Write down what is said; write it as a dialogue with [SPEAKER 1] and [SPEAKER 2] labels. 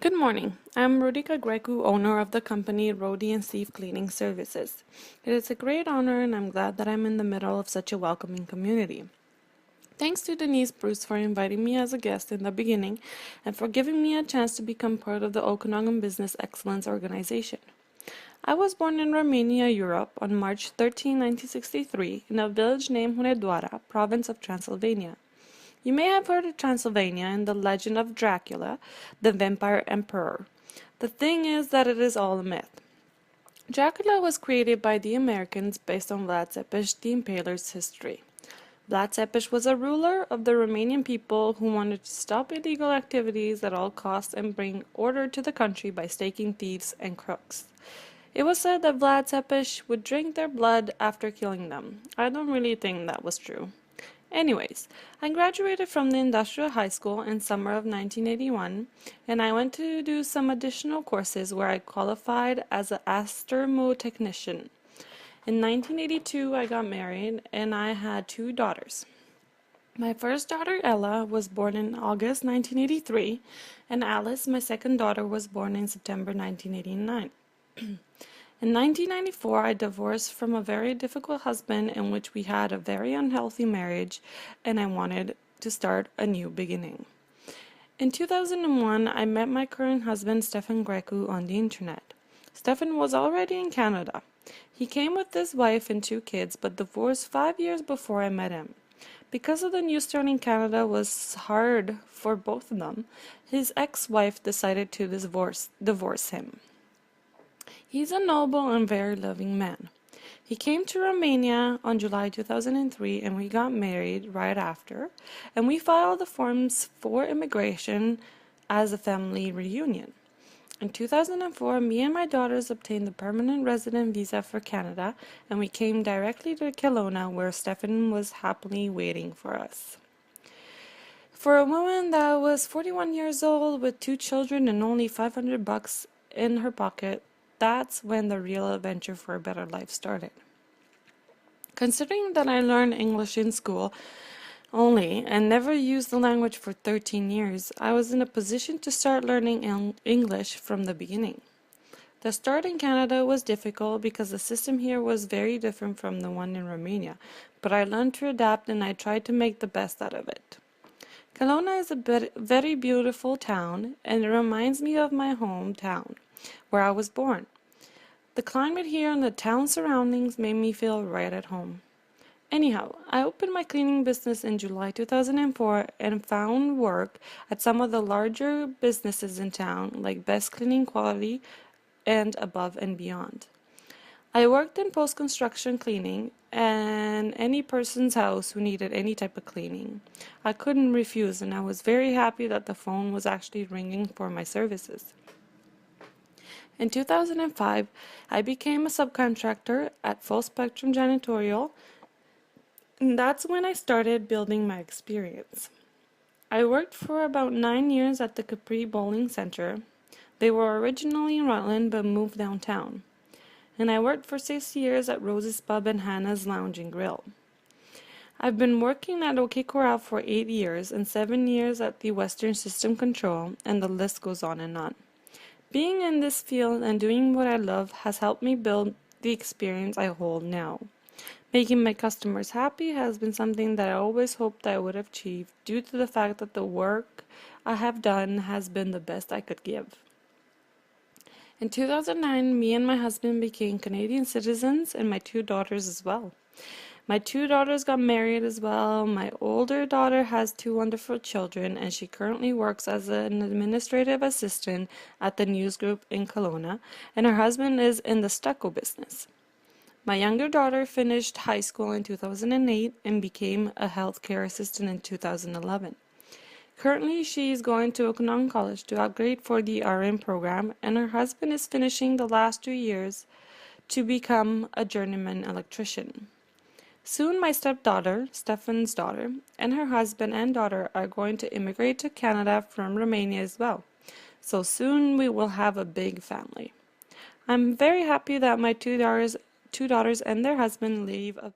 [SPEAKER 1] Good morning. I'm Rodica Grecu, owner of the company Rodi and Steve Cleaning Services. It is a great honor and I'm glad that I'm in the middle of such a welcoming community. Thanks to Denise Bruce for inviting me as a guest in the beginning and for giving me a chance to become part of the Okanagan Business Excellence Organization. I was born in Romania, Europe on March 13, 1963 in a village named Hunedoara, province of Transylvania. You may have heard of Transylvania in the legend of Dracula, the vampire emperor. The thing is that it is all a myth. Dracula was created by the Americans based on Vlad Tepes the Impaler's history. Vlad Tepes was a ruler of the Romanian people who wanted to stop illegal activities at all costs and bring order to the country by staking thieves and crooks. It was said that Vlad Tepes would drink their blood after killing them. I don't really think that was true. Anyways, I graduated from the Industrial High School in summer of 1981, and I went to do some additional courses where I qualified as an astromo technician. In 1982, I got married, and I had two daughters. My first daughter, Ella, was born in August 1983, and Alice, my second daughter, was born in September 1989. In 1994, I divorced from a very difficult husband in which we had a very unhealthy marriage, and I wanted to start a new beginning. In 2001, I met my current husband, Stefan Grecu, on the internet. Stefan was already in Canada. He came with his wife and two kids, but divorced 5 years before I met him. Because of the new start in Canada was hard for both of them, his ex-wife decided to divorce him. He's a noble and very loving man. He came to Romania on July 2003 and we got married right after, and we filed the forms for immigration as a family reunion. In 2004, me and my daughters obtained the permanent resident visa for Canada, and we came directly to Kelowna where Stefan was happily waiting for us. For a woman that was 41 years old with two children and only $500 in her pocket, that's when the real adventure for a better life started. Considering that I learned English in school only and never used the language for 13 years, I was in a position to start learning English from the beginning. The start in Canada was difficult because the system here was very different from the one in Romania, but I learned to adapt and I tried to make the best out of it. Kelowna is a very beautiful town and it reminds me of my hometown, where I was born. The climate here and the town surroundings made me feel right at home. Anyhow, I opened my cleaning business in July 2004 and found work at some of the larger businesses in town like Best Cleaning Quality and Above and Beyond. I worked in post-construction cleaning and any person's house who needed any type of cleaning. I couldn't refuse and I was very happy that the phone was actually ringing for my services. In 2005, I became a subcontractor at Full Spectrum Janitorial, and that's when I started building my experience. I worked for about 9 years at the Capri Bowling Center. They were originally in Rutland but moved downtown. And I worked for 6 years at Rose's Pub and Hannah's Lounge and Grill. I've been working at OK Corral for 8 years and 7 years at the Western System Control, and the list goes on and on. Being in this field and doing what I love has helped me build the experience I hold now. Making my customers happy has been something that I always hoped I would achieve due to the fact that the work I have done has been the best I could give. In 2009, me and my husband became Canadian citizens and my two daughters as well. My two daughters got married as well. My older daughter has two wonderful children and she currently works as an administrative assistant at the news group in Kelowna, and her husband is in the stucco business. My younger daughter finished high school in 2008 and became a healthcare assistant in 2011. Currently, she is going to Okanagan College to upgrade for the RN program, and her husband is finishing the last 2 years to become a journeyman electrician. Soon my stepdaughter, Stefan's daughter, and her husband and daughter are going to immigrate to Canada from Romania as well. So soon we will have a big family. I'm very happy that my two daughters and their husband leave a